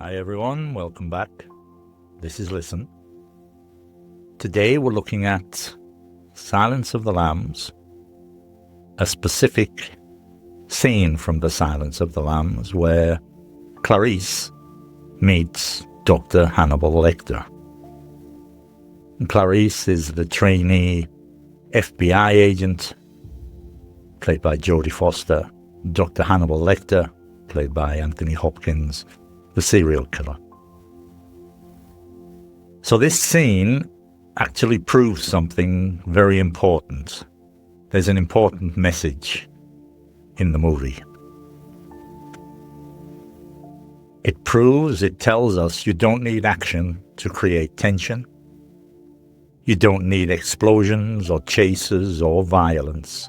Hi everyone, welcome back. This is Listen. Today we're looking at Silence of the Lambs, a specific scene from the Silence of the Lambs where Clarice meets Dr. Hannibal Lecter. And Clarice is the trainee FBI agent, played by Jodie Foster. Dr. Hannibal Lecter, played by Anthony Hopkins, the serial killer. So this scene actually proves something very important. There's an important message in the movie. It tells us you don't need action to create tension. You don't need explosions or chases or violence.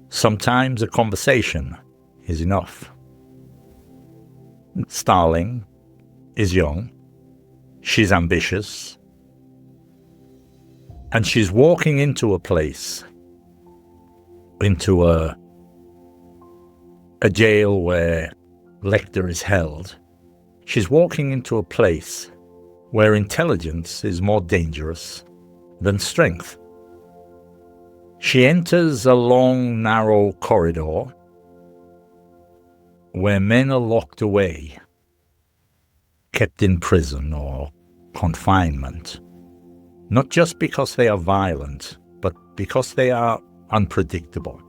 Sometimes a conversation is enough. Starling is young, she's ambitious, and she's walking into a place, into a jail where Lecter is held. She's walking into a place where intelligence is more dangerous than strength. She enters a long, narrow corridor where men are locked away, kept in prison or confinement, not just because they are violent, but because they are unpredictable.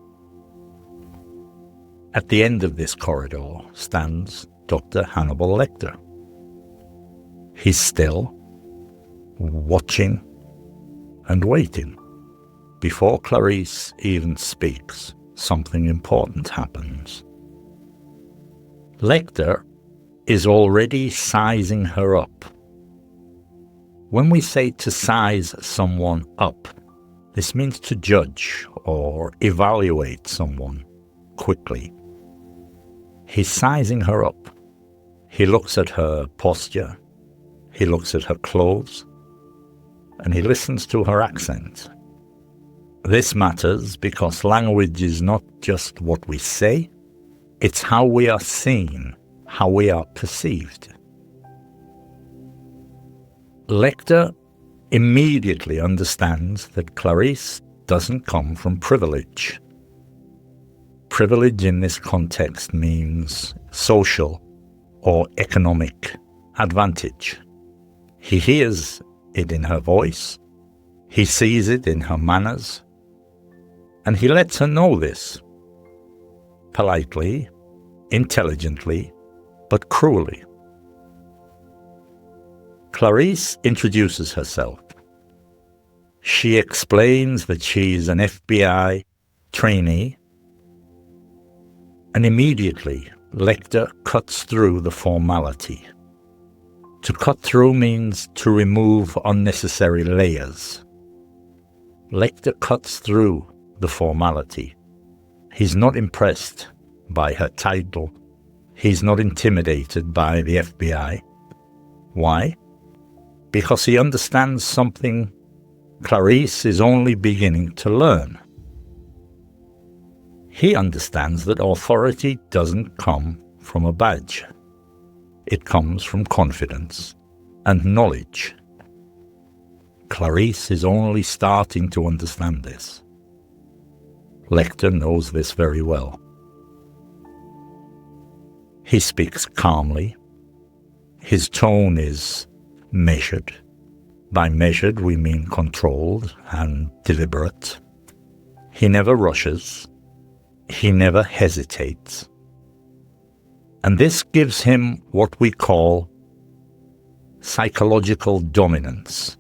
At the end of this corridor stands Dr. Hannibal Lecter. He's still, watching and waiting. Before Clarice even speaks, something important happens. Lecter is already sizing her up. When we say to size someone up, this means to judge or evaluate someone quickly. He's sizing her up. He looks at her posture, he looks at her clothes, and he listens to her accent. This matters because language is not just what we say, it's how we are seen, how we are perceived. Lecter immediately understands that Clarice doesn't come from privilege. Privilege in this context means social or economic advantage. He hears it in her voice, he sees it in her manners, and he lets her know this. Politely, intelligently, but cruelly. Clarice introduces herself. She explains that she's an FBI trainee, and immediately Lecter cuts through the formality. To cut through means to remove unnecessary layers. Lecter cuts through the formality. He's not impressed by her title. He's not intimidated by the FBI. Why? Because he understands something Clarice is only beginning to learn. He understands that authority doesn't come from a badge. It comes from confidence and knowledge. Clarice is only starting to understand this. Lecter knows this very well. He speaks calmly. His tone is measured. By measured, we mean controlled and deliberate. He never rushes. He never hesitates. And this gives him what we call psychological dominance.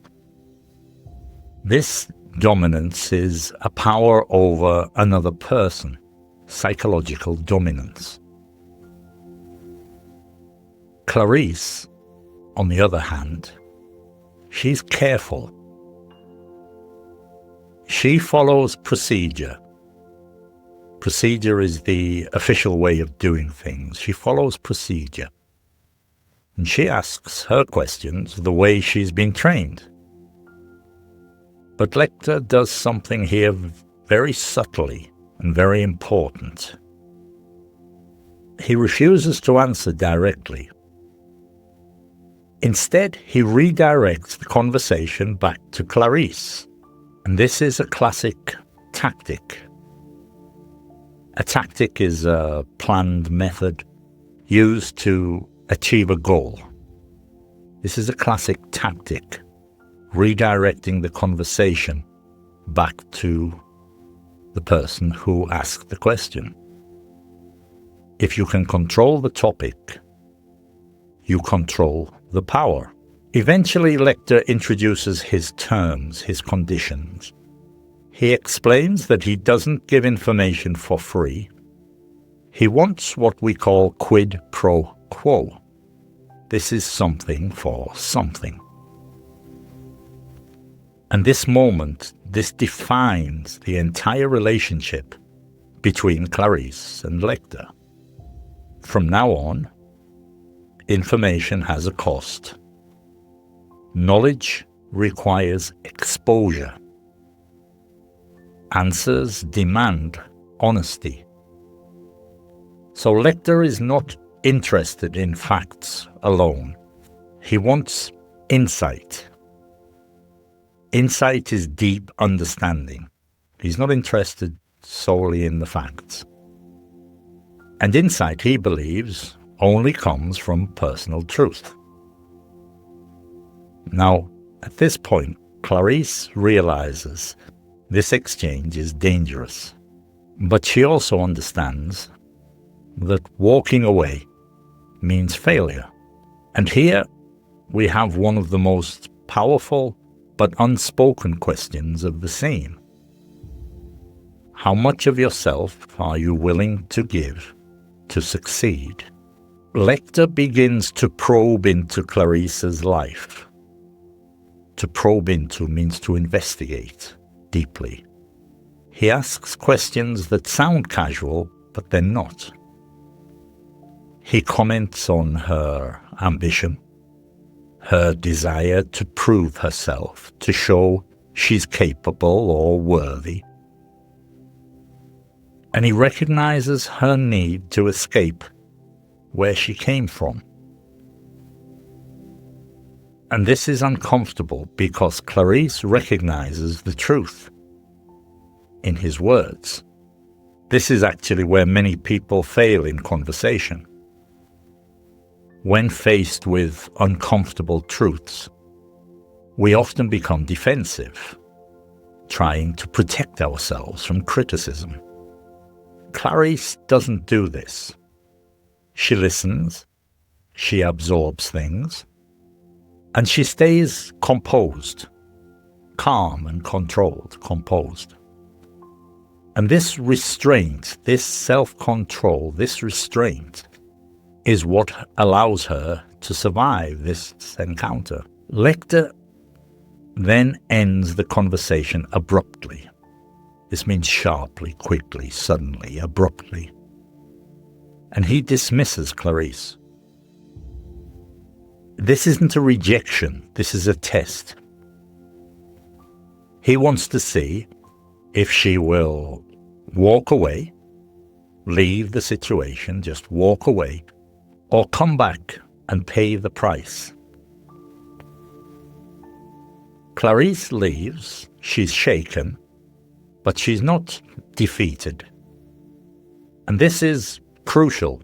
This dominance is a power over another person, psychological dominance. Clarice, on the other hand, she's careful. She follows procedure. Procedure is the official way of doing things. She follows procedure. And she asks her questions the way she's been trained. But Lecter does something here very subtly and very important. He refuses to answer directly. Instead, he redirects the conversation back to Clarice. And this is a classic tactic. A tactic is a planned method used to achieve a goal. This is a classic tactic, redirecting the conversation back to the person who asked the question. If you can control the topic, you control the power. Eventually, Lecter introduces his terms, his conditions. He explains that he doesn't give information for free. He wants what we call quid pro quo. This is something for something. And this moment, this defines the entire relationship between Clarice and Lecter. From now on, information has a cost. Knowledge requires exposure. Answers demand honesty. So Lecter is not interested in facts alone. He wants insight. Insight is deep understanding. He's not interested solely in the facts. And insight, he believes, only comes from personal truth. Now, at this point, Clarice realizes this exchange is dangerous. But she also understands that walking away means failure. And here we have one of the most powerful but unspoken questions of the scene. How much of yourself are you willing to give to succeed? Lecter begins to probe into Clarice's life. To probe into means to investigate deeply. He asks questions that sound casual, but they're not. He comments on her ambition, her desire to prove herself, to show she's capable or worthy. And he recognizes her need to escape where she came from. And this is uncomfortable because Clarice recognizes the truth in his words. This is actually where many people fail in conversation. When faced with uncomfortable truths, we often become defensive, trying to protect ourselves from criticism. Clarice doesn't do this. She listens, she absorbs things, and she stays composed, calm and controlled, composed. And this restraint, this self-control, this restraint is what allows her to survive this encounter. Lecter then ends the conversation abruptly. This means sharply, quickly, suddenly, abruptly. And he dismisses Clarice. This isn't a rejection, this is a test. He wants to see if she will walk away, leave the situation, just walk away, or come back and pay the price. Clarice leaves, she's shaken, but she's not defeated. And this is crucial.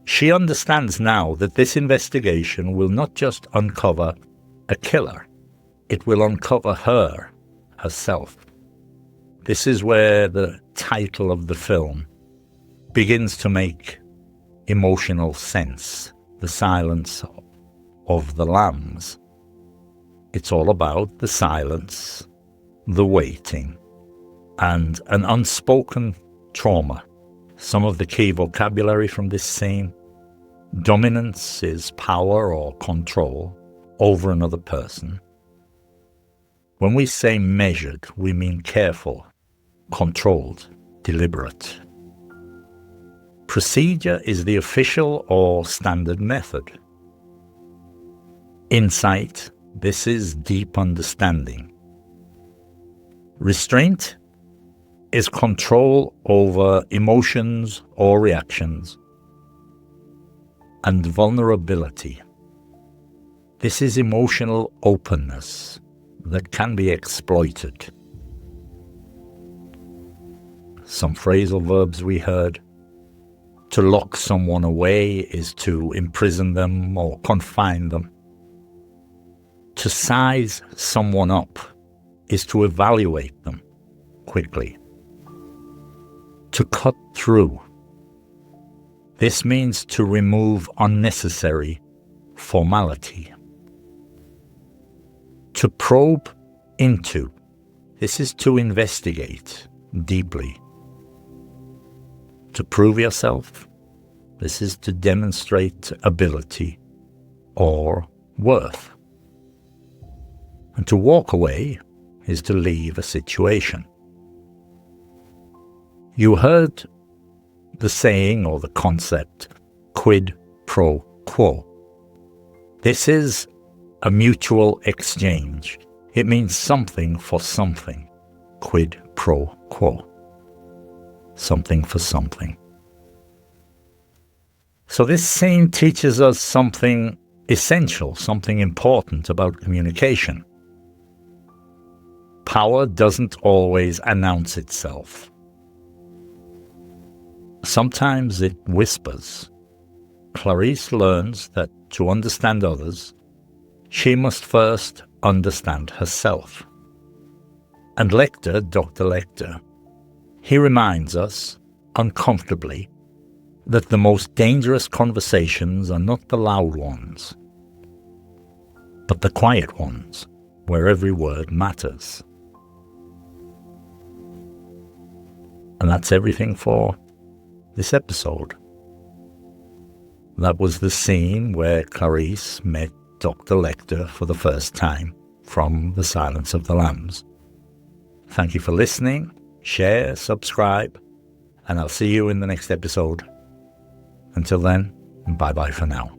She understands now that this investigation will not just uncover a killer, it will uncover her, herself. This is where the title of the film begins to make emotional sense, The Silence of the Lambs. It's all about the silence, the waiting, and an unspoken trauma. Some of the key vocabulary from this scene: dominance is power or control over another person. When we say measured, we mean careful, controlled, deliberate. Procedure is the official or standard method. Insight, this is deep understanding. Restraint is control over emotions or reactions. And vulnerability, This is emotional openness that can be exploited. Some phrasal verbs we heard. To lock someone away is to imprison them or confine them. To size someone up is to evaluate them quickly. To cut through. This means to remove unnecessary formality. To probe into. This is to investigate deeply. To prove yourself. This is to demonstrate ability or worth. And to walk away is to leave a situation. You heard the saying or the concept, quid pro quo. This is a mutual exchange. It means something for something. Quid pro quo. Something for something. So this saying teaches us something essential, something important about communication. Power doesn't always announce itself. Sometimes it whispers. Clarice learns that to understand others, she must first understand herself. And Lecter, Dr. Lecter, he reminds us, uncomfortably, that the most dangerous conversations are not the loud ones, but the quiet ones, where every word matters. And that's everything for this episode. That was the scene where Clarice met Dr. Lecter for the first time from The Silence of the Lambs. Thank you for listening. Share, subscribe, and I'll see you in the next episode. Until then, bye-bye for now.